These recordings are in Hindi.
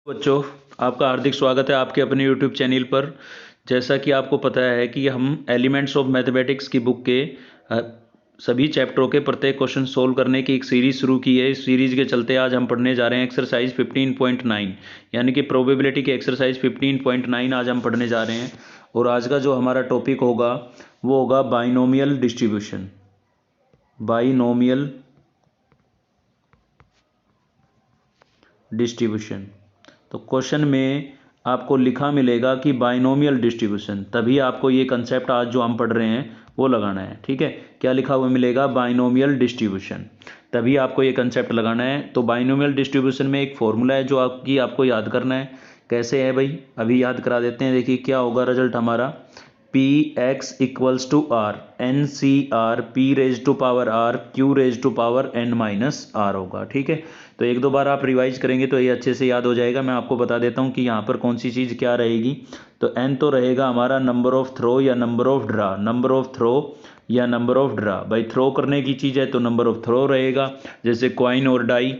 बच्चों, आपका हार्दिक स्वागत है आपके अपने YouTube चैनल पर। जैसा कि आपको पता है कि हम एलिमेंट्स ऑफ मैथमेटिक्स की बुक के सभी चैप्टरों के प्रत्येक क्वेश्चन सोल्व करने की एक सीरीज़ शुरू की है। इस सीरीज़ के चलते आज हम पढ़ने जा रहे हैं एक्सरसाइज 15.9 यानी कि प्रोबेबिलिटी के एक्सरसाइज 15.9 आज हम पढ़ने जा रहे हैं। और आज का जो हमारा टॉपिक होगा वो होगा बाइनोमियल डिस्ट्रीब्यूशन। Binomial distribution. तो क्वेश्चन में आपको लिखा मिलेगा कि बाइनोमियल डिस्ट्रीब्यूशन, तभी आपको ये कंसेप्ट आज जो हम पढ़ रहे हैं वो लगाना है। ठीक है, क्या लिखा हुआ मिलेगा? बाइनोमियल डिस्ट्रीब्यूशन, तभी आपको ये कंसेप्ट लगाना है। तो बाइनोमियल डिस्ट्रीब्यूशन में एक फॉर्मूला है जो आपको याद करना है। कैसे है भाई, अभी याद करा देते हैं। देखिए क्या होगा रिजल्ट हमारा, P X equals to R N C R P raise to power R Q raise to power N minus R होगा। ठीक है, तो एक दो बार आप रिवाइज करेंगे तो ये अच्छे से याद हो जाएगा। मैं आपको बता देता हूँ कि यहाँ पर कौन सी चीज़ क्या रहेगी। तो एन तो रहेगा हमारा नंबर ऑफ थ्रो या number of draw, number of throw या नंबर ऑफ ड्रा। भाई थ्रो करने की चीज़ है तो नंबर ऑफ थ्रो रहेगा, जैसे क्वाइन और डाई।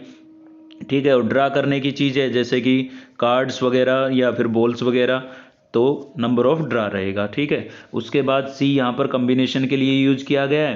ठीक है, और ड्रा करने की चीज़ है जैसे कि कार्ड्स वगैरह या फिर बॉल्स वगैरह, तो नंबर ऑफ ड्रा रहेगा। ठीक है, उसके बाद सी यहाँ पर कॉम्बिनेशन के लिए यूज किया गया है।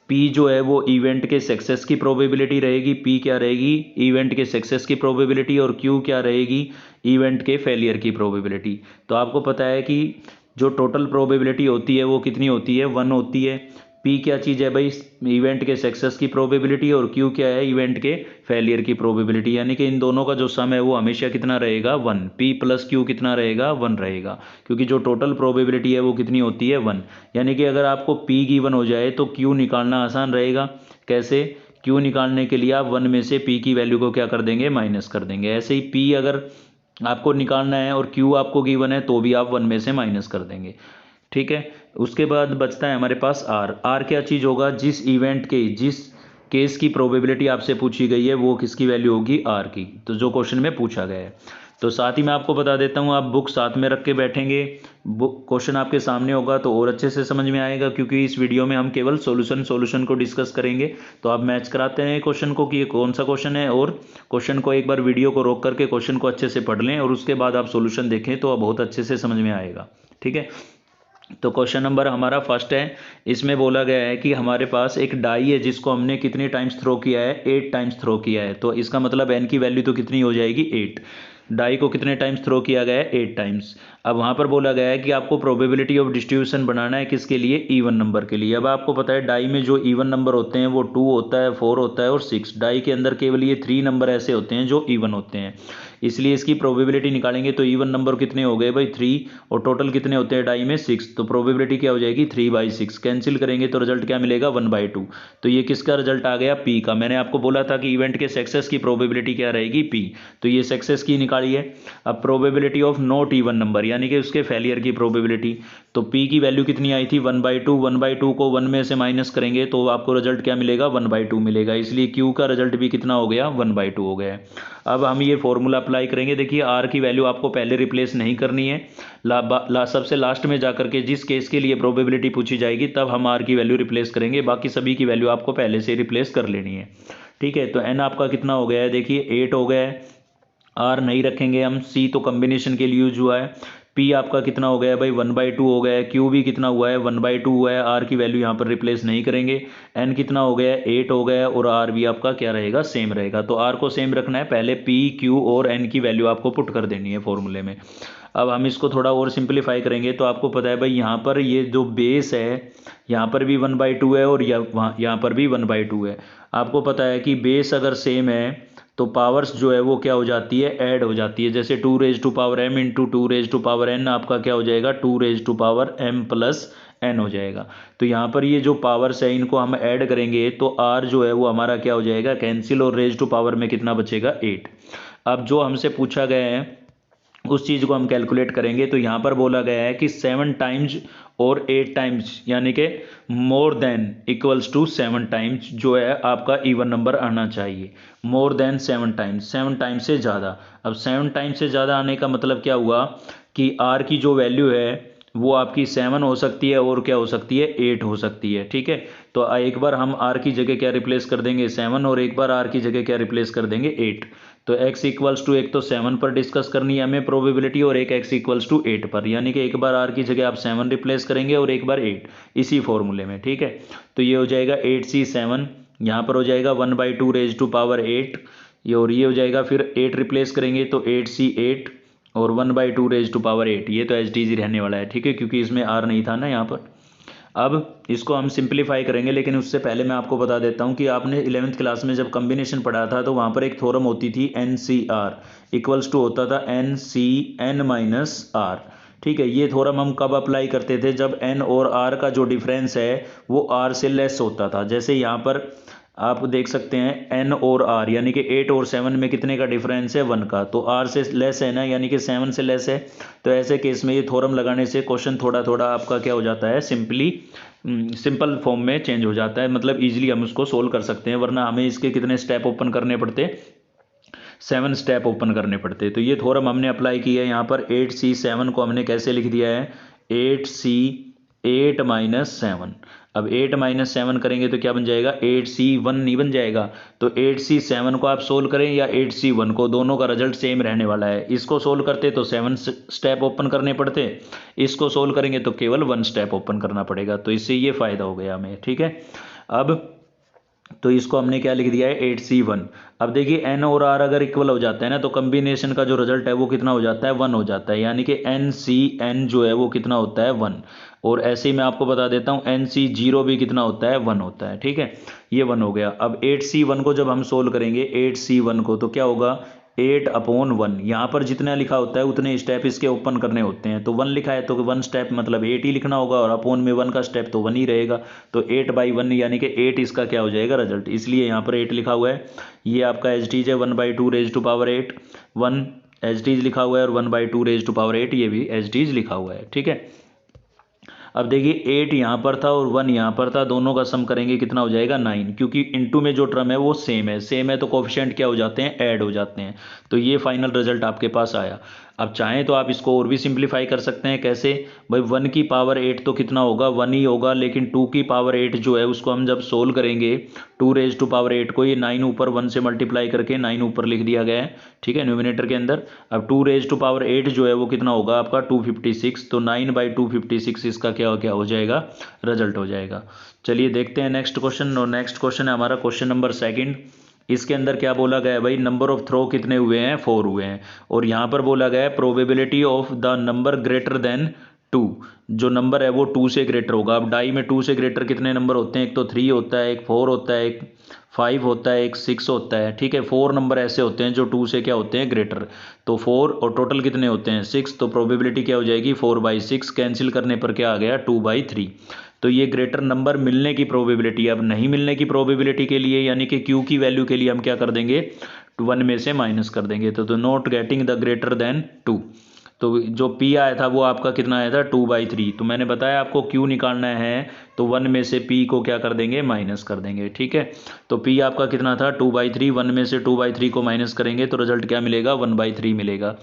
पी जो है वो इवेंट के सक्सेस की प्रोबेबिलिटी रहेगी। पी क्या रहेगी? इवेंट के सक्सेस की प्रोबेबिलिटी। और क्यू क्या रहेगी? इवेंट के फेलियर की प्रोबेबिलिटी। तो आपको पता है कि जो टोटल प्रोबेबिलिटी होती है वो कितनी होती है? 1 होती है। पी क्या चीज़ है भाई? इवेंट के सक्सेस की प्रोबेबिलिटी। और क्यू क्या है? इवेंट के फेलियर की प्रोबेबिलिटी। यानी कि इन दोनों का जो सम है वो हमेशा कितना रहेगा? 1। पी प्लस क्यू कितना रहेगा? 1 रहेगा, क्योंकि जो टोटल प्रोबेबिलिटी है वो कितनी होती है? 1। यानी कि अगर आपको पी गिवन हो जाए तो क्यू निकालना आसान रहेगा। कैसे? क्यू निकालने के लिए आप 1 में से पी की वैल्यू को क्या कर देंगे? माइनस कर देंगे। ऐसे ही पी अगर आपको निकालना है और क्यू आपको गिवन है तो भी आप 1 में से माइनस कर देंगे। ठीक है, उसके बाद बचता है हमारे पास आर। आर क्या चीज़ होगा? जिस इवेंट के, जिस केस की प्रोबेबिलिटी आपसे पूछी गई है वो किसकी वैल्यू होगी? आर की। तो जो क्वेश्चन में पूछा गया है। तो साथ ही मैं आपको बता देता हूँ, आप बुक साथ में रख के बैठेंगे, बुक क्वेश्चन आपके सामने होगा तो और अच्छे से समझ में आएगा, क्योंकि इस वीडियो में हम केवल सॉल्यूशन को डिस्कस करेंगे। तो आप मैच कराते हैं क्वेश्चन को कि ये कौन सा क्वेश्चन है, और क्वेश्चन को एक बार वीडियो को रोक करके क्वेश्चन को अच्छे से पढ़ लें और उसके बाद आप सॉल्यूशन देखें तो बहुत अच्छे से समझ में आएगा। ठीक है, तो क्वेश्चन नंबर हमारा फर्स्ट है। इसमें बोला गया है कि हमारे पास एक डाई है जिसको हमने कितने टाइम्स थ्रो किया है? 8 टाइम्स थ्रो किया है। तो इसका मतलब एन की वैल्यू तो कितनी हो जाएगी? 8। डाई को कितने टाइम्स थ्रो किया गया है? 8 टाइम्स। अब वहाँ पर बोला गया है कि आपको प्रोबेबिलिटी ऑफ डिस्ट्रीब्यूशन बनाना है, किसके लिए? इवन नंबर के लिए। अब आपको पता है डाई में जो इवन नंबर होते हैं वो 2 होता है, 4 होता है और 6। डाई के अंदर केवल ये 3 नंबर ऐसे होते हैं जो इवन होते हैं, इसलिए इसकी प्रोबेबिलिटी निकालेंगे तो इवन नंबर कितने हो गए भाई? 3। और टोटल कितने होते हैं डाई में? 6। तो प्रोबेबिलिटी क्या हो जाएगी? 3/6। कैंसिल करेंगे तो रिजल्ट क्या मिलेगा? 1/2। तो ये किसका रिजल्ट आ गया? पी का। मैंने आपको बोला था कि इवेंट के सक्सेस की प्रोबेबिलिटी क्या रहेगी? पी। तो ये सक्सेस की निकाली है। अब probability of not even number यानी कि उसके फेलियर की प्रोबेबिलिटी। तो पी की वैल्यू कितनी आई थी? 1/2। 1/2 को 1 में से माइनस करेंगे तो आपको रिजल्ट क्या मिलेगा? 1/2 मिलेगा। इसलिए क्यू का रिजल्ट भी कितना हो गया? 1/2 हो गया। अब हम ये फॉर्मूला अप्लाई करेंगे। देखिए आर की वैल्यू आपको पहले रिप्लेस नहीं करनी है, सबसे लास्ट में जाकर के जिस केस के लिए प्रोबेबिलिटी पूछी जाएगी तब हम आर की वैल्यू रिप्लेस करेंगे। बाकी सभी की वैल्यू आपको पहले से रिप्लेस कर लेनी है। ठीक है, तो एन आपका कितना हो गया है? देखिए 8 हो गया है। आर नहीं रखेंगे हम। सी तो कॉम्बिनेशन के लिए यूज हुआ है। पी आपका कितना हो गया है भाई? 1/2 हो गया है। क्यू भी कितना हुआ है? 1/2 हुआ है। आर की वैल्यू यहाँ पर रिप्लेस नहीं करेंगे। एन कितना हो गया है? 8 हो गया है। और आर भी आपका क्या रहेगा? सेम रहेगा। तो आर को सेम रखना है, पहले पी क्यू और एन की वैल्यू आपको पुट कर देनी है फॉर्मूले में। अब हम इसको थोड़ा और सिंप्लीफाई करेंगे तो आपको पता है भाई यहाँ पर ये जो बेस है यहाँ पर भी 1/2 है और यहाँ पर भी 1/2 है। आपको पता है कि बेस अगर सेम है तो पावर्स जो है वो क्या हो जाती है? ऐड हो जाती है। जैसे 2 raise to power m into 2 raise to power n आपका क्या हो जाएगा? 2 raise to power m plus n हो जाएगा। तो यहाँ पर ये जो पावर्स है इनको हम ऐड करेंगे तो r जो है वो हमारा क्या हो जाएगा? कैंसिल। और रेज टू पावर में कितना बचेगा? 8। अब जो हमसे पूछा गया है उस चीज़ को हम कैलकुलेट करेंगे। तो यहाँ पर बोला गया है कि 7 टाइम्स और 8 टाइम्स यानी कि more than equals to 7 times जो है आपका इवन नंबर आना चाहिए। मोर देन 7 टाइम्स, 7 टाइम्स से ज़्यादा। अब 7 टाइम्स से ज़्यादा आने का मतलब क्या हुआ कि आर की जो वैल्यू है वो आपकी 7 हो सकती है और क्या हो सकती है? 8 हो सकती है। ठीक है, तो एक बार हम आर की जगह क्या रिप्लेस कर देंगे? 7। और एक बार आर की जगह क्या रिप्लेस कर देंगे? 8। तो x इक्वल्स टू एक तो 7 पर डिस्कस करनी है हमें प्रोबेबिलिटी, और एक x इक्वल्स टू 8 पर, यानी कि एक बार r की जगह आप 7 रिप्लेस करेंगे और एक बार 8 इसी फॉर्मूले में, ठीक है। तो ये हो जाएगा 8c7, यहाँ पर हो जाएगा 1/2 रेज टू पावर 8, ये और ये हो जाएगा, फिर 8 रिप्लेस करेंगे तो 8c8 और 1/2 रेज टू पावर 8, ये तो एच डी रहने वाला है, ठीक है, क्योंकि इसमें r नहीं था ना यहाँ पर। अब इसको हम सिंप्लीफाई करेंगे, लेकिन उससे पहले मैं आपको बता देता हूँ कि आपने 11th क्लास में जब कम्बिनेशन पढ़ा था तो वहाँ पर एक थ्योरम होती थी NCR इक्वल्स टू होता था NCN-R, ठीक है। ये थ्योरम हम कब अप्लाई करते थे, जब n और r का जो डिफरेंस है वो r से लेस होता था। जैसे यहाँ पर आप देख सकते हैं n और r, यानी कि 8 और 7 में कितने का डिफरेंस है, 1 का, तो r से लेस है ना, यानी कि 7 से लेस है। तो ऐसे केस में ये थ्योरम लगाने से क्वेश्चन थोड़ा थोड़ा आपका क्या हो जाता है, सिंपल फॉर्म में चेंज हो जाता है, मतलब इजीली हम उसको सोल्व कर सकते हैं, वरना हमें इसके कितने स्टेप ओपन करने पड़ते, 7 स्टेप ओपन करने पड़ते। तो ये थ्योरम हमने अप्लाई किया है यहाँ पर। 8c7 को हमने कैसे लिख दिया है, 8c8-7। अब 8-7 करेंगे तो क्या बन जाएगा, 8c1 नहीं बन जाएगा। तो 8c7 को आप सोल्व करें या 8c1 को, दोनों का रिजल्ट सेम रहने वाला है। इसको सोल्व करते तो 7 स्टेप ओपन करने पड़ते, इसको सोल्व करेंगे तो केवल 1 स्टेप ओपन करना पड़ेगा। तो इससे ये फायदा हो गया हमें, ठीक है। अब तो इसको हमने क्या लिख दिया है, 8c1। अब देखिए n और r अगर इक्वल हो जाता है ना, तो कम्बिनेशन का जो रिजल्ट है वो कितना हो जाता है, 1 हो जाता है, यानी कि NCN जो है वो कितना होता है, 1। और ऐसे ही मैं आपको बता देता हूँ NC0 भी कितना होता है, 1 होता है, ठीक है। ये 1 हो गया। अब 8c1 को जब हम सोल्व करेंगे 8c1 को, तो क्या होगा, 8/1। यहाँ पर जितना लिखा होता है उतने स्टेप इसके ओपन करने होते हैं। तो 1 लिखा है तो 1 स्टेप मतलब 8 ही लिखना होगा, और अपोन में 1 का स्टेप तो 1 ही रहेगा। तो 8/1 यानी कि 8 इसका क्या हो जाएगा रिजल्ट, इसलिए यहाँ पर 8 लिखा हुआ है। ये आपका एच डी है 1/2 raise to power 8, 1 H D लिखा हुआ है, और 1/2 रेज टू पावर 8 ये भी एच डी लिखा हुआ है, ठीक है। अब देखिए 8 यहाँ पर था और 1 यहाँ पर था, दोनों का सम करेंगे कितना हो जाएगा, 9, क्योंकि इनटू में जो टर्म है वो सेम है तो कोफिशिएंट क्या हो जाते हैं, ऐड हो जाते हैं। तो ये फाइनल रिजल्ट आपके पास आया। अब चाहें तो आप इसको और भी सिंप्लीफाई कर सकते हैं, कैसे भाई, 1 की पावर 8 तो कितना होगा, 1 ही होगा, लेकिन 2 की पावर 8 जो है उसको हम जब सोल्व करेंगे 2 रेज टू पावर 8 को, ये 9 ऊपर 1 से मल्टीप्लाई करके 9 ऊपर लिख दिया गया है, ठीक है, न्यूमिनेटर के अंदर। अब 2 रेज टू पावर 8 जो है वो कितना होगा आपका, 256। तो 9/256 इसका क्या हो जाएगा, रिजल्ट हो जाएगा। चलिए देखते हैं नेक्स्ट क्वेश्चन, और नेक्स्ट क्वेश्चन है हमारा क्वेश्चन नंबर 2। इसके अंदर क्या बोला गया है भाई, नंबर ऑफ थ्रो कितने हुए हैं, 4 हुए हैं। और यहाँ पर बोला गया है probability of the number greater than 2, जो नंबर है वो 2 से ग्रेटर होगा। अब डाई में 2 से ग्रेटर कितने नंबर होते हैं, एक तो 3 होता है, एक 4 होता है, एक 5 होता है, एक 6 होता है, ठीक है। 4 नंबर ऐसे होते हैं जो 2 से क्या होते हैं, ग्रेटर। तो 4 और टोटल कितने होते हैं, 6। तो प्रोबेबिलिटी क्या हो जाएगी, 4/6, कैंसिल करने पर क्या आ गया, 2/3। तो ये ग्रेटर नंबर मिलने की प्रोबेबिलिटी। अब नहीं मिलने की प्रोबेबिलिटी के लिए, यानी कि क्यू की वैल्यू के लिए हम क्या कर देंगे, 1 में से माइनस कर देंगे। तो not getting the greater than 2। तो जो P आया था वो आपका कितना आया था, 2/3। तो मैंने बताया आपको Q निकालना है, तो 1 में से P को क्या कर देंगे, माइनस कर देंगे, ठीक है। तो P आपका कितना था, 2/3, 1 में से 2/3 को माइनस करेंगे तो रिजल्ट क्या मिलेगा, 1/3 मिलेगा।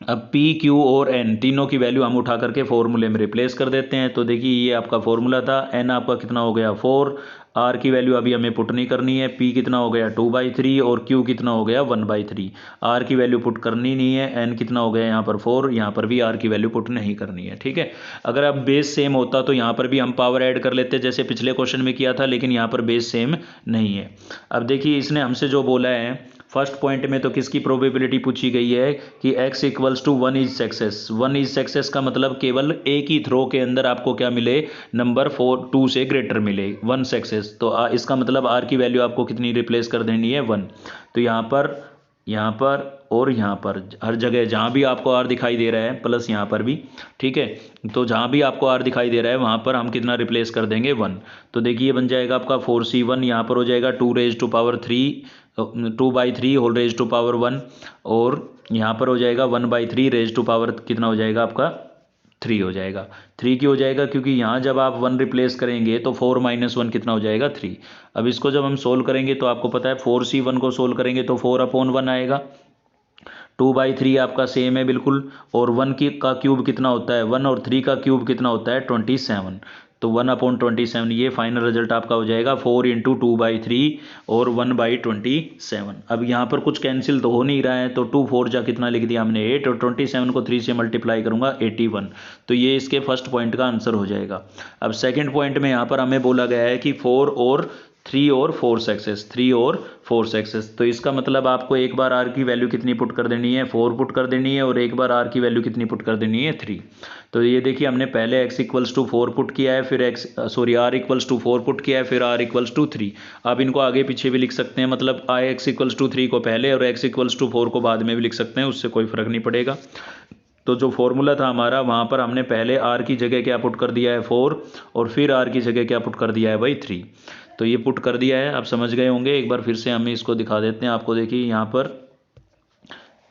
अब P, Q और N तीनों की वैल्यू हम उठा करके फॉर्मूले में रिप्लेस कर देते हैं। तो देखिए ये आपका फॉर्मूला था, N आपका कितना हो गया, 4, R की वैल्यू अभी हमें पुट नहीं करनी है, P कितना हो गया 2/3 और Q कितना हो गया 1/3। R की वैल्यू पुट करनी नहीं है, N कितना हो गया यहाँ पर 4, यहाँ पर भी R की वैल्यू पुट नहीं करनी है, ठीक है। अगर अब बेस सेम होता तो यहाँ पर भी हम पावर ऐड कर लेते जैसे पिछले क्वेश्चन में किया था, लेकिन यहाँ पर बेस सेम नहीं है। अब देखिए इसने हमसे जो बोला है फर्स्ट पॉइंट में, तो किसकी प्रोबेबिलिटी पूछी गई है कि x equals to 1 is success. 1 is success का मतलब केवल एक ही थ्रो के अंदर आपको क्या मिले, नंबर 2 से ग्रेटर मिले, 1 सक्सेस। तो इसका मतलब r की वैल्यू आपको कितनी रिप्लेस कर देनी है, 1। तो यहाँ पर और यहाँ पर हर जगह जहाँ भी आपको r दिखाई दे रहा है, प्लस यहाँ पर भी, ठीक है। तो जहाँ भी आपको r दिखाई दे रहा है वहाँ पर हम कितना रिप्लेस कर देंगे, 1। तो देखिए बन जाएगा आपका 4c1, यहाँ पर हो जाएगा 2 raise to power 3, 2/3 whole raise to power 1, और यहाँ पर हो जाएगा 1/3 रेज टू पावर कितना हो जाएगा आपका, 3 हो जाएगा। 3 क्यों हो जाएगा, क्योंकि यहाँ जब आप 1 रिप्लेस करेंगे तो 4 - 1 कितना हो जाएगा, 3। अब इसको जब हम सोल्व करेंगे तो आपको पता है 4c1 को सोल्व करेंगे तो 4/1 आएगा। 2/3 आपका सेम है बिल्कुल, और 1 का क्यूब कितना होता है, 1 और 3 का क्यूब कितना होता है, 27। तो 1/27, ये फाइनल रिजल्ट आपका हो जाएगा 4 × 2/3 और 1/27। अब यहाँ पर कुछ कैंसिल तो हो नहीं रहा है, तो 2 4 जा कितना लिख दिया हमने 8, और 27 को 3 से मल्टीप्लाई करूँगा 81। तो ये इसके फर्स्ट पॉइंट का आंसर हो जाएगा। अब सेकेंड पॉइंट में यहाँ पर हमें बोला गया है कि 4 और 3 और 4 सक्सेस, 3 और 4 सक्सेस। तो इसका मतलब आपको एक बार आर की वैल्यू कितनी पुट कर देनी है, 4 पुट कर देनी है, और एक बार आर की वैल्यू कितनी पुट कर देनी है, 3। तो ये देखिए हमने पहले x = 4 पुट किया है, फिर r = 4 पुट किया है, फिर r = 3। आप इनको आगे पीछे भी लिख सकते हैं, मतलब x = 3 को पहले और x = 4 को बाद में भी लिख सकते हैं, उससे कोई फर्क नहीं पड़ेगा। तो जो फॉर्मूला था हमारा, वहाँ पर हमने पहले r की जगह क्या पुट कर दिया है 4, और फिर r की जगह क्या पुट कर दिया है भाई 3। तो ये पुट कर दिया है, आप समझ गए होंगे। एक बार फिर से हम इसको दिखा देते हैं आपको। देखिए यहाँ पर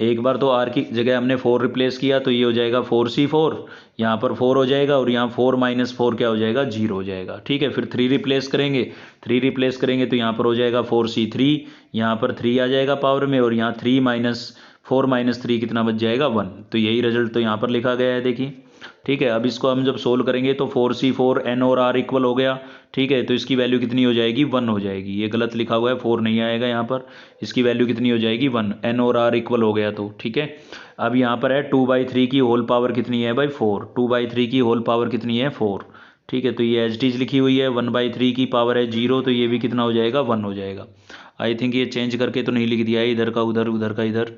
एक बार तो r की जगह हमने 4 रिप्लेस किया, तो ये हो जाएगा 4c4, यहाँ पर 4 हो जाएगा, और यहाँ 4 - 4 क्या हो जाएगा, 0 हो जाएगा। ठीक है, फिर 3 रिप्लेस करेंगे, 3 रिप्लेस करेंगे तो यहाँ पर हो जाएगा 4c3, यहाँ पर 3 आ जाएगा पावर में, और यहाँ 4 - 3 कितना बच जाएगा 1। तो यही रिजल्ट तो यहाँ पर लिखा गया है, देखिए। ठीक है, अब इसको हम जब सोल्व करेंगे तो 4c4 n और r इक्वल हो गया। ठीक है, तो इसकी वैल्यू कितनी हो जाएगी, 1 हो जाएगी। ये गलत लिखा हुआ है, 4 नहीं आएगा यहाँ पर। इसकी वैल्यू कितनी हो जाएगी, 1, n और r इक्वल हो गया तो। ठीक है, अब यहाँ पर है 2/3 की होल पावर कितनी है भाई 4, 2/3 की होल पावर कितनी है 4। ठीक है, तो ये एज इट इज लिखी हुई है। 1/3 की पावर है 0, तो ये भी कितना हो जाएगा, 1 हो जाएगा। आई थिंक ये चेंज करके तो नहीं लिख दिया है, इधर का उधर, उधर का इधर।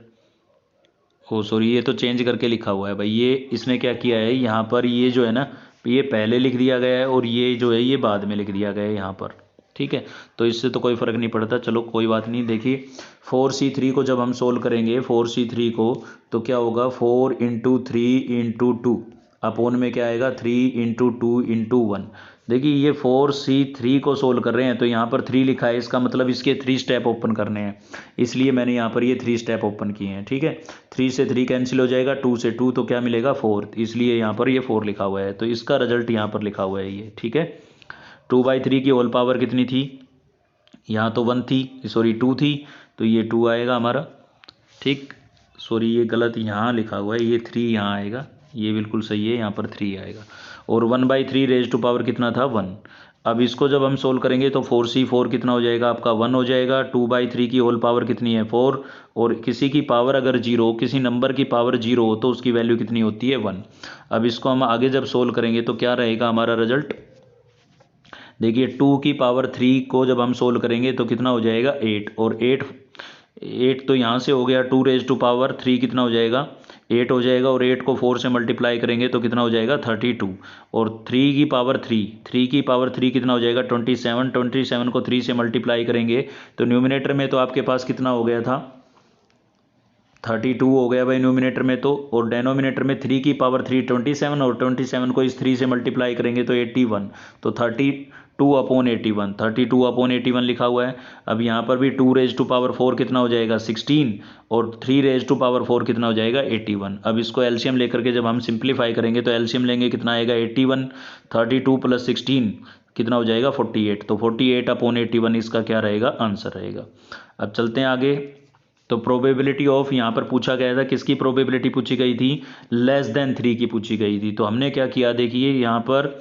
ओ सॉरी, ये तो चेंज करके लिखा हुआ है भाई। ये इसने क्या किया है यहाँ पर, ये जो है ना, ये पहले लिख दिया गया है, और ये जो है ये बाद में लिख दिया गया है यहाँ पर। ठीक है, तो इससे तो कोई फ़र्क नहीं पड़ता, चलो कोई बात नहीं। देखिए 4c3 को जब हम सोल्व करेंगे, 4c3 को, तो क्या होगा 4 × 3 × 2 अपोन में क्या आएगा 3 × 2 × 1। देखिए ये 4c3 को सोल्व कर रहे हैं, तो यहाँ पर 3 लिखा है, इसका मतलब इसके 3 स्टेप ओपन करने हैं, इसलिए मैंने यहाँ पर ये 3 स्टेप ओपन किए हैं। ठीक है, 3 से 3 कैंसिल हो जाएगा, 2 से 2 तो क्या मिलेगा 4, इसलिए यहाँ पर ये 4 लिखा हुआ है। तो इसका रिजल्ट यहाँ पर लिखा हुआ है ये। ठीक है, 2/3 की होल पावर कितनी थी, यहाँ तो 1 थी, सॉरी 2 थी, तो ये 2 आएगा हमारा। ठीक, सॉरी ये गलत यहाँ लिखा हुआ है, ये 3 यहाँ आएगा, ये बिल्कुल सही है, यहाँ पर 3 आएगा। और 1/3 रेज़ टू पावर कितना था 1। अब इसको जब हम सोल्व करेंगे तो 4c4 कितना हो जाएगा आपका 1 हो जाएगा। 2/3 की होल पावर कितनी है 4, और किसी की पावर अगर 0, किसी नंबर की पावर 0 हो तो उसकी वैल्यू कितनी होती है 1। अब इसको हम आगे जब सोल्व करेंगे तो क्या रहेगा हमारा रिजल्ट। देखिए 2 की पावर 3 को जब हम सोल्व करेंगे तो कितना हो जाएगा 8, और 8 तो यहाँ से हो गया, 2 रेज़ टू पावर 3 कितना हो जाएगा 8 हो जाएगा, और 8 को 4 से मल्टीप्लाई करेंगे तो कितना हो जाएगा 32, और 3 की पावर 3 कितना हो जाएगा 27 को 3 से मल्टीप्लाई करेंगे तो न्यूमिनेटर में तो आपके पास कितना हो गया था 32 हो गया भाई न्यूमिनेटर में तो, और डेनोमिनेटर में 3 की पावर 3 27, और 27 को इस 3 से मल्टीप्लाई करेंगे तो 81, तो 32/81, 32/81 लिखा हुआ है। अब यहाँ पर भी 2 रेज़ टू पावर 4 कितना हो जाएगा 16, और 3 रेज़ टू पावर 4 कितना हो जाएगा 81। अब इसको एलसीएम लेकर के जब हम सिंप्लीफाई करेंगे तो एलसीएम लेंगे कितना आएगा 81, 32 + 16 कितना हो जाएगा 48, तो 48/81 इसका क्या रहेगा आंसर रहेगा। अब चलते हैं आगे। तो प्रोबेबिलिटी ऑफ यहाँ पर पूछा गया था, किसकी प्रोबेबिलिटी पूछी गई थी, <3 की पूछी गई थी। तो हमने क्या किया, देखिए यहाँ पर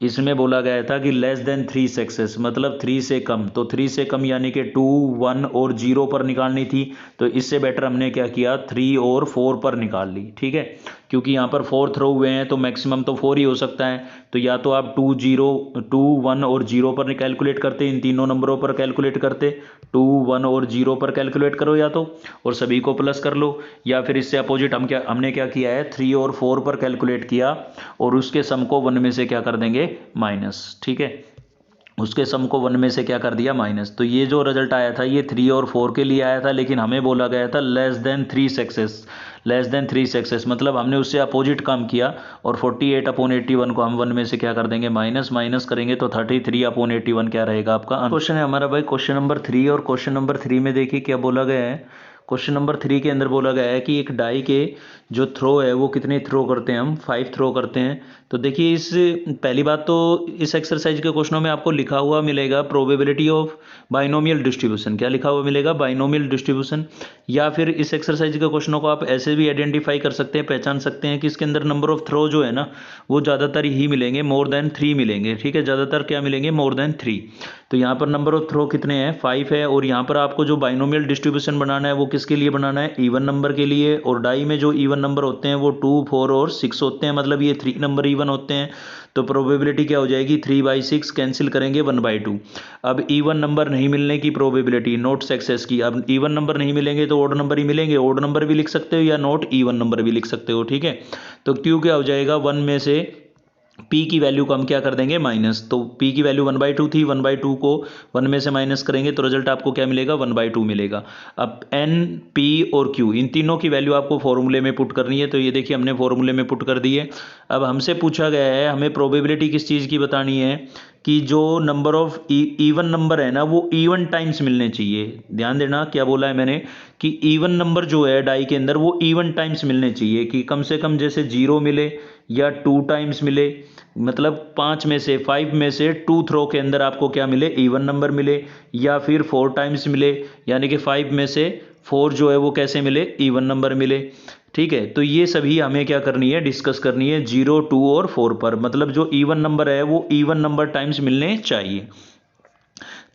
इसमें बोला गया था कि <3 सक्सेस, मतलब 3 से कम, तो 3 से कम यानी कि 2, 1 और 0 पर निकालनी थी। तो इससे बेटर हमने क्या किया 3 और 4 पर निकाल ली। ठीक है, क्योंकि यहाँ पर 4 थ्रो हुए हैं तो मैक्सिमम तो 4 ही हो सकता है। तो या तो आप 2, 1 और 0 पर कैलकुलेट करते, इन तीनों नंबरों पर कैलकुलेट करते, 2, 1 और 0 पर कैलकुलेट करो या तो, और सभी को प्लस कर लो, या फिर इससे अपोजिट हमने क्या किया है 3 और 4 पर कैलकुलेट किया, और उसके सम को 1 में से क्या कर देंगे माइनस। ठीक है, उसके सम को 1 में से क्या कर दिया माइनस। तो ये जो रिजल्ट आया था ये 3 और 4 के लिए आया था, लेकिन हमें बोला गया था <3 सक्सेस, मतलब हमने उससे अपोजिट काम किया, और 48/81 को हम 1 में से क्या कर देंगे माइनस करेंगे तो 33/81 क्या रहेगा आपका क्वेश्चन है हमारा भाई क्वेश्चन नंबर 3। और क्वेश्चन नंबर 3 में देखिए क्या बोला गया है। क्वेश्चन नंबर 3 के अंदर बोला गया है कि एक डाई के जो थ्रो है वो कितने थ्रो करते हैं, हम 5 थ्रो करते हैं। तो देखिए इस पहली बात तो इस एक्सरसाइज के क्वेश्चनों में आपको लिखा हुआ मिलेगा प्रोबेबिलिटी ऑफ बाइनोमियल डिस्ट्रीब्यूशन। क्या लिखा हुआ मिलेगा? Binomial distribution. या फिर इस एक्सरसाइज के क्वेश्चनों को आप ऐसे भी आइडेंटिफाई कर सकते हैं, पहचान सकते हैं कि इसके अंदर नंबर ऑफ थ्रो जो है ना वो ज़्यादातर ही मिलेंगे, मोर देन 3 मिलेंगे। ठीक है, ज़्यादातर क्या मिलेंगे? More than 3। तो यहाँ पर नंबर ऑफ थ्रो कितने हैं? 5 है। और यहाँ पर आपको जो बाइनोमियल डिस्ट्रीब्यूशन बनाना है वो किसके लिए बनाना है? इवन नंबर के लिए। और डाई में जो इवन नंबर होते हैं वो 2, 4 और 6 होते हैं, मतलब ये 3 नंबर इवन होते हैं। तो प्रोबेबिलिटी क्या हो जाएगी? 3/6 कैंसिल करेंगे 1/2। अब इवन नंबर नहीं मिलने की प्रोबेबिलिटी, नोट सक्सेस की। अब इवन नंबर नहीं मिलेंगे तो ओड नंबर ही मिलेंगे। ओड नंबर भी लिख सकते हो या नोट इवन नंबर भी लिख सकते हो। ठीक है, तो क्यू क्या हो जाएगा? 1 में से पी की वैल्यू को हम क्या कर देंगे? माइनस। तो पी की वैल्यू 1/2 थी, 1/2 को 1 में से माइनस करेंगे तो रिजल्ट आपको क्या मिलेगा? 1/2 मिलेगा। अब एन, पी और क्यू, इन तीनों की वैल्यू आपको फॉर्मूले में पुट करनी है। तो ये देखिए हमने फॉर्मूले में पुट कर दी है। अब हमसे पूछा गया है, हमें प्रोबेबिलिटी किस चीज़ की बतानी है कि जो नंबर ऑफ इवन नंबर है ना वो इवन टाइम्स मिलने चाहिए। ध्यान देना क्या बोला है मैंने कि इवन नंबर जो है डाई के अंदर वो इवन टाइम्स मिलने चाहिए, कि कम से कम जैसे 0 मिले या 2 टाइम्स मिले, मतलब 5 में से 5 में से 2 थ्रो के अंदर आपको क्या मिले? इवन नंबर मिले। या फिर 4 टाइम्स मिले, यानी कि 5 में से 4 जो है वो कैसे मिले? इवन नंबर मिले। ठीक है, तो ये सभी हमें क्या करनी है? डिस्कस करनी है 0, 2 और 4 पर, मतलब जो इवन नंबर है वो इवन नंबर टाइम्स मिलने चाहिए।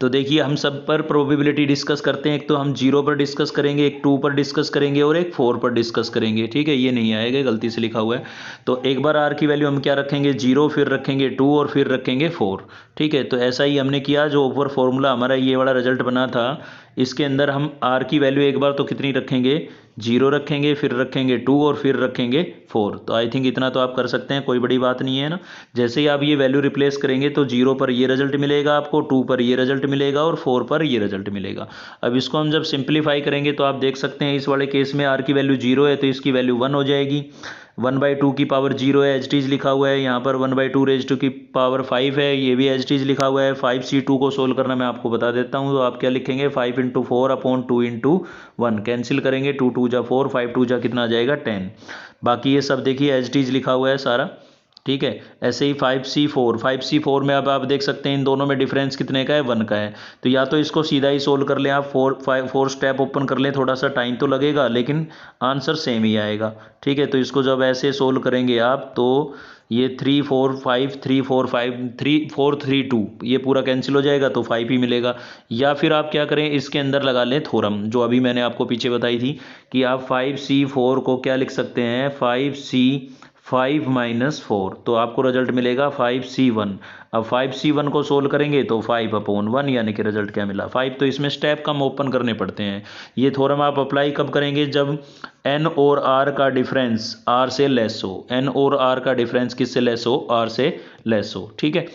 तो देखिए हम सब पर प्रोबेबिलिटी डिस्कस करते हैं। एक तो हम 0 पर डिस्कस करेंगे, एक 2 पर डिस्कस करेंगे और एक 4 पर डिस्कस करेंगे। ठीक है, ये नहीं आएगा, गलती से लिखा हुआ है। तो एक बार r की वैल्यू हम क्या रखेंगे? 0, फिर रखेंगे 2 और फिर रखेंगे 4। ठीक है, तो ऐसा ही हमने किया। जो ऊपर फॉर्मूला हमारा ये वाला रिजल्ट बना था इसके अंदर हम r की वैल्यू एक बार तो कितनी रखेंगे? 0 रखेंगे, फिर रखेंगे 2 और फिर रखेंगे 4। तो आई थिंक इतना तो आप कर सकते हैं, कोई बड़ी बात नहीं है ना। जैसे ही आप ये वैल्यू रिप्लेस करेंगे तो 0 पर ये रिजल्ट मिलेगा आपको, 2 पर ये रिजल्ट मिलेगा और 4 पर ये रिजल्ट मिलेगा। अब इसको हम जब सिंप्लीफाई करेंगे तो आप देख सकते हैं इस वाले केस में r की वैल्यू 0 है तो इसकी वैल्यू 1 हो जाएगी। 1/2 की पावर 0 है, एज टीज लिखा हुआ है। यहाँ पर 1/2 रेज टू की पावर 5 है, ये भी एज टीज लिखा हुआ है। 5c2 को सोल्व करना मैं आपको बता देता हूँ। तो आप क्या लिखेंगे? 5 × 4/2 × 1 कैंसिल करेंगे। 2 2 जा 4, 5 2 जा कितना आ जाएगा? 10। बाकी ये सब देखिए एज टीज लिखा हुआ है सारा। ठीक है, ऐसे ही 5c4 में अब आप देख सकते हैं इन दोनों में डिफरेंस कितने का है? 1 का है। तो या तो इसको सीधा ही सोल्व कर लें आप, 4 स्टेप ओपन कर लें, थोड़ा सा टाइम तो लगेगा लेकिन आंसर सेम ही आएगा। ठीक है, तो इसको जब ऐसे सोल्व करेंगे आप तो ये 3 4 5 3 4 5 3 4 3 2 ये पूरा कैंसिल हो जाएगा तो 5 ही मिलेगा। या फिर आप क्या करें? इसके अंदर लगा लें थ्योरम, जो अभी मैंने आपको पीछे बताई थी कि आप 5c4 को क्या लिख सकते हैं? 5 - 4, तो आपको रिजल्ट मिलेगा 5c1। अब 5c1 को सोल्व करेंगे तो 5/1, यानी कि रिजल्ट क्या मिला? 5। तो इसमें स्टेप कम ओपन करने पड़ते हैं। ये थ्योरम आप अप्लाई कब करेंगे? जब n और r का डिफरेंस r से लेस हो। n और r का डिफरेंस किससे लेस हो? r से लेस हो। ठीक है,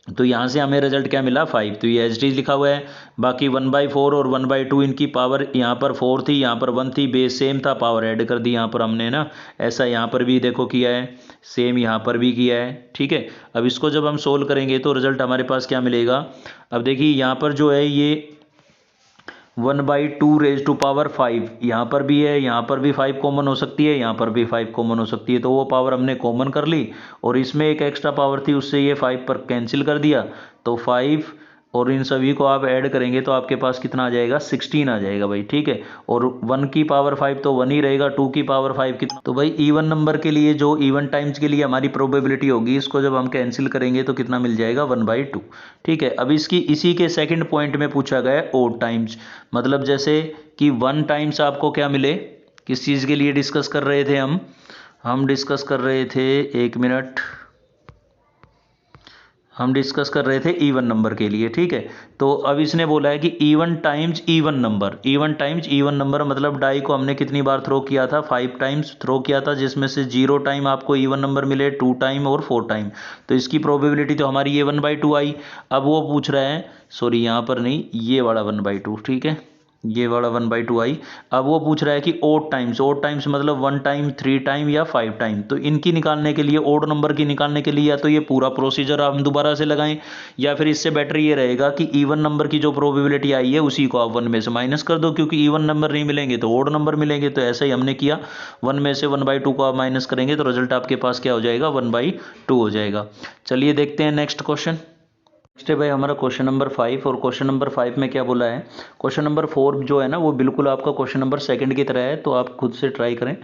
तो यहाँ से हमें रिजल्ट क्या मिला? 5। तो ये एच डी लिखा हुआ है। बाकी 1/4 और 1/2 इनकी पावर यहाँ पर 4 थी, यहाँ पर 1 थी, बेस सेम था, पावर ऐड कर दी यहाँ पर हमने ना। ऐसा यहाँ पर भी देखो किया है, सेम यहाँ पर भी किया है। ठीक है, अब इसको जब हम सोल्व करेंगे तो रिजल्ट हमारे पास क्या मिलेगा? अब देखिए यहाँ पर जो है ये 1/2 रेज टू पावर 5 यहाँ पर भी है, यहाँ पर भी 5 कॉमन हो सकती है, यहाँ पर भी 5 कॉमन हो सकती है। तो वो पावर हमने कॉमन कर ली और इसमें एक एक्स्ट्रा पावर थी उससे ये 5 पर कैंसिल कर दिया। तो 5 और इन सभी को आप ऐड करेंगे तो आपके पास कितना आ जाएगा? 16 आ जाएगा भाई। ठीक है, और 1 की पावर 5 तो 1 ही रहेगा, 2 की पावर 5 कितना? तो भाई इवन नंबर के लिए जो इवन टाइम्स के लिए हमारी प्रोबेबिलिटी होगी इसको जब हम कैंसिल करेंगे तो कितना मिल जाएगा? 1/2। ठीक है, अब इसकी इसी के सेकंड पॉइंट में पूछा गया है ओड टाइम्स, मतलब जैसे कि 1 टाइम्स आपको क्या मिले? किस चीज़ के लिए डिस्कस कर रहे थे हम डिस्कस कर रहे थे, एक मिनट, हम डिस्कस कर रहे थे इवन नंबर के लिए। ठीक है, तो अब इसने बोला है कि even times even number, even times even number मतलब डाई को हमने कितनी बार थ्रो किया था? 5 टाइम्स थ्रो किया था, जिसमें से 0 टाइम आपको इवन नंबर मिले, 2 टाइम और 4 टाइम। तो इसकी प्रोबेबिलिटी तो हमारी ये 1/2 आई। अब वो पूछ रहा है, सॉरी यहाँ पर नहीं, ये वाला 1/2। ठीक है, ये वाला 1/2 आई। अब वो पूछ रहा है कि ओड टाइम्स मतलब 1 टाइम, 3 टाइम या 5 टाइम। तो इनकी निकालने के लिए, ओड नंबर की निकालने के लिए, या तो ये पूरा प्रोसीजर हम दोबारा से लगाएं, या फिर इससे बेटर ये रहेगा कि इवन नंबर की जो प्रोबेबिलिटी आई है उसी को आप 1 में से माइनस कर दो, क्योंकि इवन नंबर नहीं मिलेंगे तो ओड नंबर मिलेंगे। तो ऐसा ही हमने किया, 1 में से 1/2 को आप माइनस करेंगे तो रिजल्ट आपके पास क्या हो जाएगा, 1/2 हो जाएगा। चलिए देखते हैं नेक्स्ट क्वेश्चन। नेक्स्ट है भाई हमारा क्वेश्चन नंबर 5, और क्वेश्चन नंबर 5 में क्या बोला है, क्वेश्चन नंबर 4 जो है ना वो बिल्कुल आपका क्वेश्चन नंबर 2 की तरह है, तो आप खुद से ट्राई करें।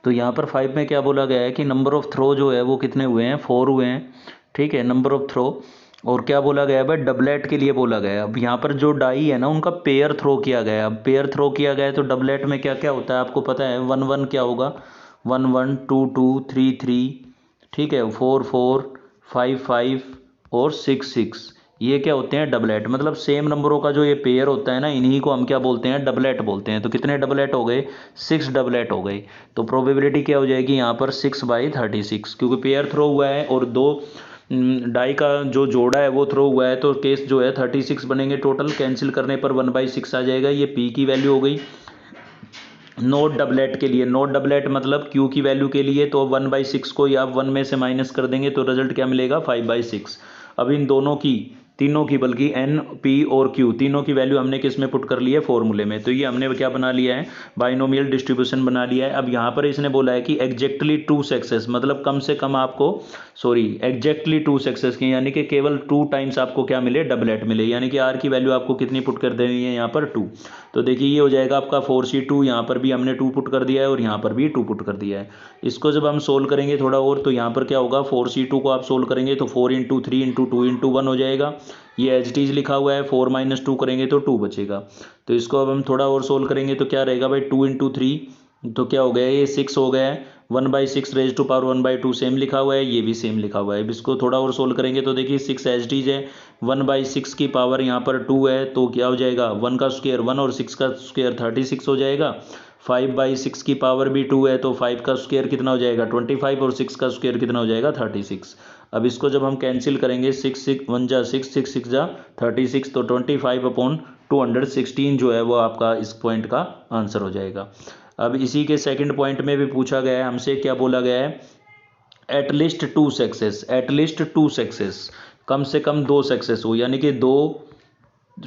तो यहाँ पर 5 में क्या बोला गया है कि नंबर ऑफ थ्रो जो है वो कितने हुए हैं, 4 हुए हैं, ठीक है, नंबर ऑफ थ्रो। और क्या बोला गया है भाई, डबलेट के लिए बोला गया है। अब यहाँ पर जो डाई है ना उनका पेयर थ्रो किया गया है। अब पेयर थ्रो किया गया है तो डबलेट में क्या क्या होता है आपको पता है, 1 1 क्या होगा, 1 1 2 2 3 3, ठीक है, 4 4 5 5 और 6 6। ये क्या होते हैं, डबलेट। मतलब सेम नंबरों का जो ये पेयर होता है ना, इन्हीं को हम क्या बोलते हैं, डबलेट बोलते हैं। तो कितने डबलेट हो गए, 6 डबलेट हो गए। तो प्रोबेबिलिटी क्या हो जाएगी यहाँ पर, 6/36, क्योंकि पेयर थ्रो हुआ है और दो डाई का जो जोड़ा है वो थ्रो हुआ है, तो केस जो है 36 बनेंगे टोटल। कैंसिल करने पर 1/6 आ जाएगा। ये पी की वैल्यू हो गई। नोट डबलेट के लिए, नोट डबलेट मतलब क्यू की वैल्यू के लिए, तो 1/6 को या 1 में से माइनस कर देंगे तो रिजल्ट क्या मिलेगा, 5/6। अब इन दोनों की, तीनों की, बल्कि एन, पी और क्यू तीनों की वैल्यू हमने किस में पुट कर ली है, फॉर्मूले में। तो ये हमने क्या बना लिया है, बाइनोमियल डिस्ट्रीब्यूशन बना लिया है। अब यहाँ पर इसने बोला है कि एग्जैक्टली 2 सक्सेस, मतलब कम से कम आपको, एग्जैक्टली 2 सक्सेस की, यानी कि केवल 2 टाइम्स आपको क्या मिले, डबलेट मिले। यानी कि आर की वैल्यू आपको कितनी पुट कर देनी है यहाँ पर, 2। तो देखिए ये हो जाएगा आपका 4C2, यहाँ पर भी हमने 2 पुट कर दिया है और यहाँ पर भी 2 पुट कर दिया है। इसको जब हम सोल्व करेंगे थोड़ा और, तो यहाँ पर क्या होगा, 4C2 को आप सोल्व करेंगे तो 4 × 3 × 2 × 1 हो जाएगा। ये एज इट इज लिखा हुआ है, 4 - 2 करेंगे तो 2 बचेगा। तो इसको अब हम थोड़ा और सोल्व करेंगे तो क्या रहेगा भाई, 2 × 3, तो क्या हो गया, ये 6 हो गया है। 1/6 रेज टू पावर 1/2 सेम लिखा हुआ है, ये भी सेम लिखा हुआ है। अब इसको थोड़ा और सोल्व करेंगे तो देखिए 6 एज इट इज है, 1/6 की पावर यहाँ पर 2 है, तो क्या हो जाएगा, 1 का स्क्वायर 1 और 6 का स्क्वायर 36 हो जाएगा। 5/6 की पावर भी 2 है, तो 5 का स्क्वायर कितना हो जाएगा, 25, और 6 का स्क्वायर कितना हो जाएगा, 36। अब इसको जब हम कैंसिल करेंगे, 6 6 1 जा 6, 6 6 जा 36, तो 25/216 जो है वो आपका इस पॉइंट का आंसर हो जाएगा। अब इसी के सेकंड पॉइंट में भी पूछा गया है हमसे, क्या बोला गया है, एटलीस्ट 2 सक्सेस, एटलीस्ट 2 सक्सेस, कम से कम 2 सक्सेस हो, यानी कि 2,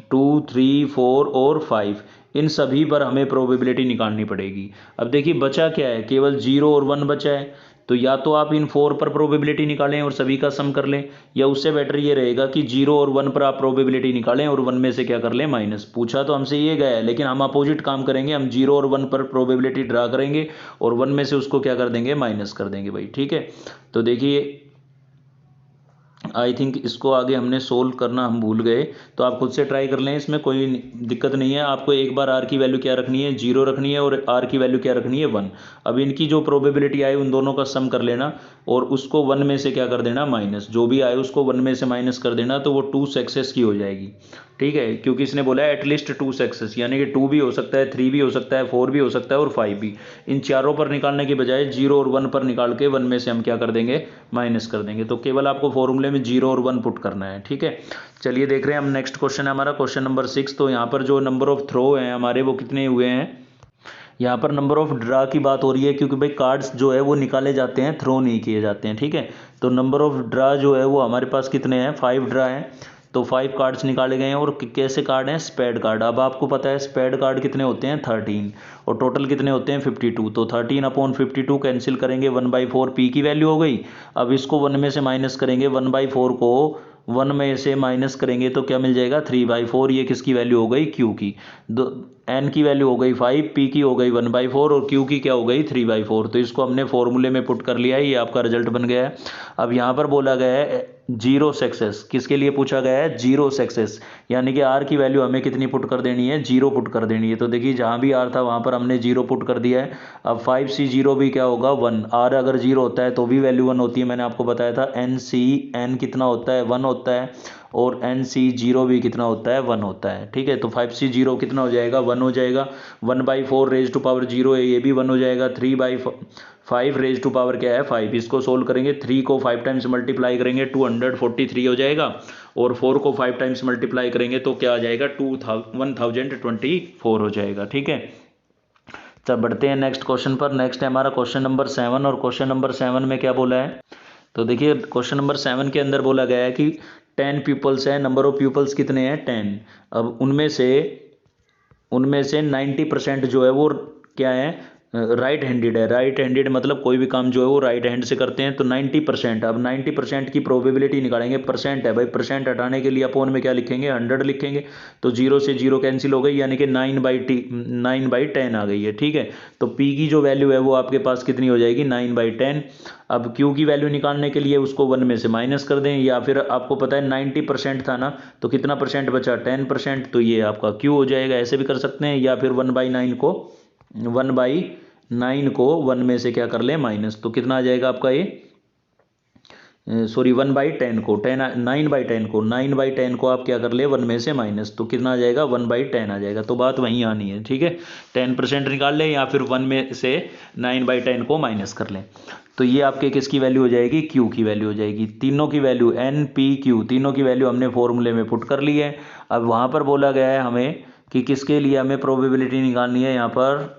2 3 4 और 5, इन सभी पर हमें प्रोबेबिलिटी निकालनी पड़ेगी। अब देखिए बचा क्या है, केवल 0 और 1 बचा है। तो या तो आप इन 4 पर प्रोबेबिलिटी निकालें और सभी का सम कर लें, या उससे बेटर ये रहेगा कि 0 और 1 पर आप प्रोबेबिलिटी निकालें और 1 में से क्या कर लें, माइनस। पूछा तो हमसे ये गया है, लेकिन हम अपोजिट काम करेंगे, हम 0 और 1 पर प्रोबेबिलिटी ड्रा करेंगे और 1 में से उसको क्या कर देंगे, माइनस कर देंगे भाई, ठीक है। तो देखिए आई थिंक इसको आगे हमने सोल्व करना हम भूल गए, तो आप खुद से ट्राई कर लें, इसमें कोई दिक्कत नहीं है। आपको एक बार आर की वैल्यू क्या रखनी है, 0 रखनी है, और आर की वैल्यू क्या रखनी है, 1। अब इनकी जो प्रोबेबिलिटी आए उन दोनों का सम कर लेना और उसको 1 में से क्या कर देना, माइनस। जो भी आए उसको 1 में से माइनस कर देना, तो वो 2 सक्सेस की हो जाएगी, ठीक है। क्योंकि इसने बोला है एटलीस्ट 2 सक्सेस, यानी कि 2 भी हो सकता है, 3 भी हो सकता है, 4 भी हो सकता है और 5 भी। इन चारों पर निकालने के बजाय 0 और 1 पर निकाल के 1 में से हम क्या कर देंगे, माइनस कर देंगे। तो केवल आपको फॉर्मूले में 0 और 1 पुट करना है, ठीक है। चलिए देख रहे हैं हम, नेक्स्ट क्वेश्चन है हमारा क्वेश्चन नंबर 6। तो यहाँ पर जो नंबर ऑफ थ्रो हैं हमारे वो कितने हुए हैं, यहाँ पर नंबर ऑफ ड्रा की बात हो रही है, क्योंकि भाई कार्ड्स जो है वो निकाले जाते हैं, थ्रो नहीं किए जाते हैं, ठीक है। तो नंबर ऑफ ड्रा जो है वो हमारे पास कितने हैं, 5 ड्रा हैं। तो 5 कार्ड्स निकाले गए हैं, और कैसे कार्ड हैं, स्पेड कार्ड। अब आपको पता है स्पेड कार्ड कितने होते हैं, 13, और टोटल कितने होते हैं, 52। तो 13/52 कैंसिल करेंगे, 1/4 पी की वैल्यू हो गई। अब इसको 1 में से माइनस करेंगे, 1/4 को 1 में से माइनस करेंगे तो क्या मिल जाएगा, 3/4। ये किसकी वैल्यू हो गई, क्यू की। एन की वैल्यू हो गई 5, पी की हो गई 1/4 और क्यू की क्या हो गई, 3/4। तो इसको हमने फॉर्मूले में पुट कर लिया है, ये आपका रिजल्ट बन गया है। अब यहाँ पर बोला गया है 0 सक्सेस, किसके लिए पूछा गया है, 0 सक्सेस, यानी कि आर की वैल्यू हमें कितनी पुट कर देनी है, 0 पुट कर देनी है। तो देखिए जहाँ भी आर था वहाँ पर हमने 0 पुट कर दिया है। अब 5C0 भी क्या होगा, 1। आर अगर 0 होता है तो भी वैल्यू 1 होती है, मैंने आपको बताया था। एन कितना होता है, 1 होता है, और NC0 भी कितना होता है, 1 होता है, ठीक है। तो 5C0 कितना हो जाएगा, 1 हो जाएगा। 1/4 रेज टू पावर 0 है, ये भी 1 हो जाएगा। 5 रेज टू पावर क्या है 5, इसको सोल्व करेंगे 3 को 5 टाइम्स मल्टीप्लाई करेंगे 243 हो जाएगा, और 4 को 5 टाइम्स मल्टीप्लाई करेंगे तो क्या आ जाएगा 1024 हो जाएगा। ठीक है, तब बढ़ते हैं नेक्स्ट क्वेश्चन पर। नेक्स्ट है हमारा क्वेश्चन नंबर 7, और क्वेश्चन नंबर 7 में क्या बोला है, तो देखिए क्वेश्चन नंबर 7 के अंदर बोला गया है कि 10 पीपल्स है, नंबर ऑफ पीपल्स कितने हैं 10। अब उनमें से 90% जो है वो क्या है राइट हैंडेड है। राइट हैंडेड मतलब कोई भी काम जो है वो राइट हैंड से करते हैं। तो 90%, अब 90% की प्रोबेबिलिटी निकालेंगे, परसेंट है भाई, परसेंट हटाने के लिए अपोन में क्या लिखेंगे 100 लिखेंगे, तो 0 से 0 कैंसिल हो गई, यानी कि 9/10 आ गई है। ठीक है, तो P की जो वैल्यू है वो आपके पास कितनी हो जाएगी 9/10। अब Q की वैल्यू निकालने के लिए उसको 1 में से माइनस कर दें, या फिर आपको पता है 90% था ना, तो कितना परसेंट बचा 10%, तो ये आपका Q हो जाएगा। ऐसे भी कर सकते हैं, या फिर 1/9 को 1 में से क्या कर लें माइनस, तो कितना आ जाएगा आपका ये, सॉरी 1/10 को 9/10 को आप क्या कर ले 1 में से माइनस, तो कितना आ जाएगा 1/10 आ जाएगा। तो बात वहीं आनी है। ठीक है, 10% निकाल लें या फिर 1 में से 9/10 को माइनस कर लें, तो ये आपके किसकी वैल्यू हो जाएगी Q की वैल्यू हो जाएगी। तीनों की वैल्यू NPQ, तीनों की वैल्यू हमने फॉर्मूले में पुट कर ली है। अब वहाँ पर बोला गया है हमें कि किसके लिए हमें प्रोबेबिलिटी निकालनी है, यहाँ पर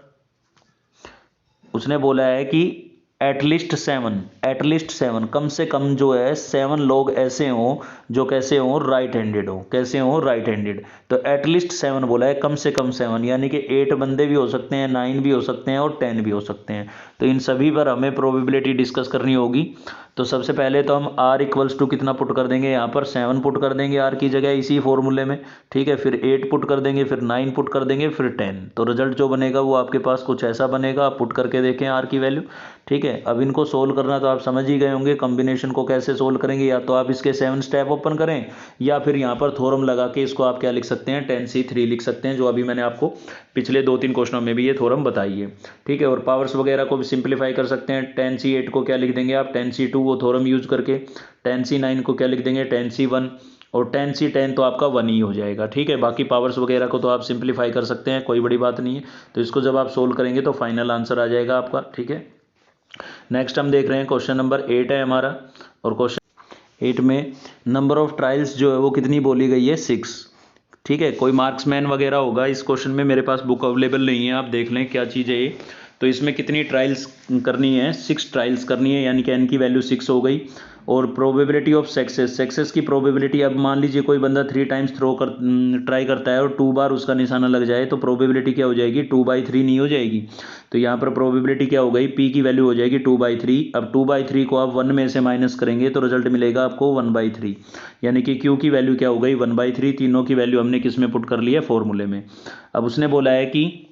उसने बोला है कि एटलीस्ट 7, कम से कम जो है 7 लोग ऐसे हों जो कैसे हों राइट हैंडेड हो, कैसे हों राइट हैंडेड। तो एटलीस्ट 7 बोला है, कम से कम 7, यानी कि 8 बंदे भी हो सकते हैं, 9 भी हो सकते हैं और 10 भी हो सकते हैं। तो इन सभी पर हमें प्रोबेबिलिटी डिस्कस करनी होगी। तो सबसे पहले तो हम R इक्वल्स टू कितना पुट कर देंगे, यहाँ पर 7 पुट कर देंगे R की जगह इसी फॉर्मूले में। ठीक है, फिर 8 पुट कर देंगे, फिर 9 पुट कर देंगे, फिर 10। तो रिजल्ट जो बनेगा वो आपके पास कुछ ऐसा बनेगा। आप पुट करके देखें R की वैल्यू। ठीक है, अब इनको सोल्व करना तो आप समझ ही गए होंगे, कॉम्बिनेशन को कैसे सोल्व करेंगे। या तो आप इसके 7 स्टेप ओपन करें, या फिर यहाँ पर थ्योरम लगा के इसको आप क्या लिख सकते हैं 10C3 लिख सकते हैं, जो अभी मैंने आपको पिछले 2-3 क्वेश्चनों में भी ये थ्योरम बताई है। ठीक है, और पावर्स वगैरह को भी सिंप्लीफाई कर सकते हैं। 10C8 को क्या लिख देंगे आप 10C2, वो थ्योरम यूज करके। 10C9 को क्या लिख देंगे 10C1, और 10C10 तो आपका 1 ही हो जाएगा। ठीक है, बाकी पावर्स वगैरह को तो आप सिंप्लीफाई कर सकते हैं, कोई बड़ी बात नहीं है। तो इसको जब आप सोल्व करेंगे तो फाइनल आंसर आ जाएगा आपका। ठीक है, नेक्स्ट हम देख रहे हैं क्वेश्चन नंबर 8 है हमारा, और क्वेश्चन 8 में नंबर ऑफ ट्रायल्स जो है वो कितनी बोली गई है 6। ठीक है, कोई मार्क्समैन वगैरह होगा इस क्वेश्चन में, मेरे पास बुक अवेलेबल नहीं है, आप देख लें क्या चीज़ है ये। तो इसमें कितनी ट्रायल्स करनी है 6 ट्रायल्स करनी है, यानी कि n की वैल्यू 6 हो गई। और प्रोबेबिलिटी ऑफ सक्सेस की प्रोबेबिलिटी, अब मान लीजिए कोई बंदा 3 टाइम्स ट्राई करता है और 2 बार उसका निशाना लग जाए, तो प्रोबेबिलिटी क्या हो जाएगी 2/3 नहीं हो जाएगी। तो यहाँ पर प्रोबेबिलिटी क्या हो गई P की वैल्यू हो जाएगी 2/3। अब 2/3 को आप 1 में से माइनस करेंगे तो रिजल्ट मिलेगा आपको 1/3, यानी कि Q की वैल्यू क्या हो गई 1/3। तीनों की वैल्यू हमने किस में पुट कर ली है फॉर्मूले में। अब उसने बोला है कि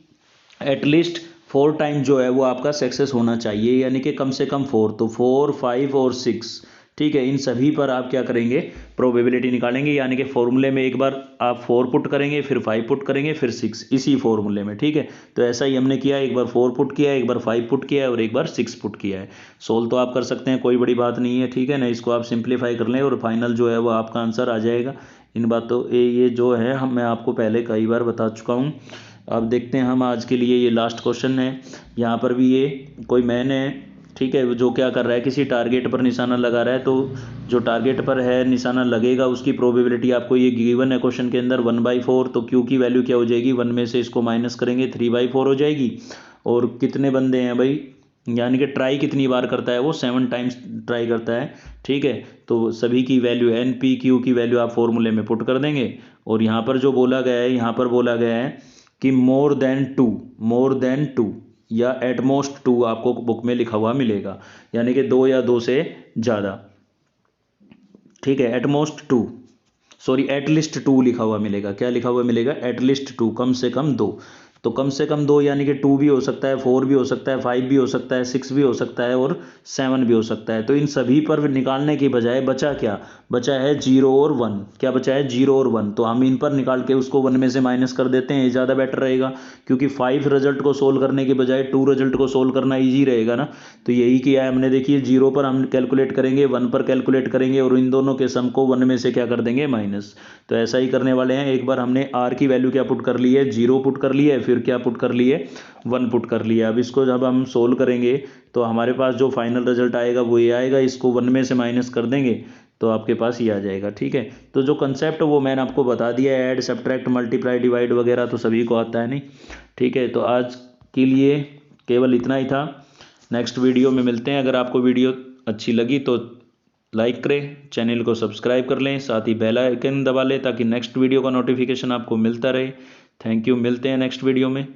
एटलीस्ट 4 टाइम जो है वो आपका सक्सेस होना चाहिए, यानी कि कम से कम 4, तो 4, 5 और 6। ठीक है, इन सभी पर आप क्या करेंगे प्रोबेबिलिटी निकालेंगे, यानी कि फॉर्मूले में एक बार आप 4 पुट करेंगे, फिर 5 पुट करेंगे, फिर 6, इसी फॉर्मूले में। ठीक है, तो ऐसा ही हमने किया, एक बार 4 पुट किया है, एक बार 5 पुट किया है और एक बार 6 पुट किया है। सोल्व तो आप कर सकते हैं, कोई बड़ी बात नहीं है। ठीक है ना, इसको आप सिंप्लीफाई कर लें और फाइनल जो है वो आपका आंसर आ जाएगा। इन बातों ये जो है मैं आपको पहले कई बार बता चुका हूँ। अब देखते हैं हम आज के लिए, ये लास्ट क्वेश्चन है। यहाँ पर भी ये कोई मैन है, ठीक है, जो क्या कर रहा है किसी टारगेट पर निशाना लगा रहा है। तो जो टारगेट पर है निशाना लगेगा उसकी प्रोबेबिलिटी आपको ये गिवन है क्वेश्चन के अंदर 1/4। तो Q की वैल्यू क्या हो जाएगी 1 में से इसको माइनस करेंगे 3/4 हो जाएगी। और कितने बंदे हैं भाई, यानी कि ट्राई कितनी बार करता है वो 7 टाइम्स ट्राई करता है। ठीक है, तो सभी की वैल्यू NPQ की वैल्यू आप फॉर्मूले में पुट कर देंगे। और यहाँ पर जो बोला गया है, यहाँ पर बोला गया है कि मोर देन 2 या एटमोस्ट 2 आपको बुक में लिखा हुआ मिलेगा, यानी कि 2 या 2 से ज़्यादा। ठीक है, एटलीस्ट 2 लिखा हुआ मिलेगा। क्या लिखा हुआ मिलेगा एटलीस्ट 2, कम से कम 2। तो कम से कम 2 यानी कि 2 भी हो सकता है, 4 भी हो सकता है, 5 भी हो सकता है, 6 भी हो सकता है और 7 भी हो सकता है। तो इन सभी पर निकालने की बजाय बचा क्या, बचा है 0 और 1। क्या बचा है 0 और 1, तो हम इन पर निकाल के उसको 1 में से माइनस कर देते हैं, ये ज़्यादा बेटर रहेगा। क्योंकि 5 रिजल्ट को सोल्व करने के बजाय 2 रिजल्ट को सोल्व करना ईजी रहेगा ना। तो यही किया है हमने। देखिए 0 पर हम कैलकुलेट करेंगे, 1 पर कैलकुलेट करेंगे और इन दोनों के सम को 1 में से क्या कर देंगे माइनस। तो ऐसा ही करने वाले हैं। एक बार हमने R की वैल्यू क्या पुट कर ली है 0 पुट कर ली है, फिर क्या पुट कर लिए, 1 पुट कर लिया। अब इसको जब हम सोल्व करेंगे तो हमारे पास जो फाइनल रिजल्ट आएगा वो ये आएगा, इसको 1 में से माइनस कर देंगे तो आपके पास ये आ जाएगा। ठीक है, तो जो कंसेप्ट वो मैंने आपको बता दिया है, ऐड सब्ट्रैक्ट मल्टीप्लाई डिवाइड वगैरह तो सभी को आता है नहीं। ठीक है, तो आज के लिए केवल इतना ही था। नेक्स्ट वीडियो में मिलते हैं। अगर आपको वीडियो अच्छी लगी तो लाइक करें, चैनल को सब्सक्राइब कर लें, साथ ही बेल आइकन दबा लें ताकि नेक्स्ट वीडियो का नोटिफिकेशन आपको मिलता रहे। थैंक यू, मिलते हैं नेक्स्ट वीडियो में।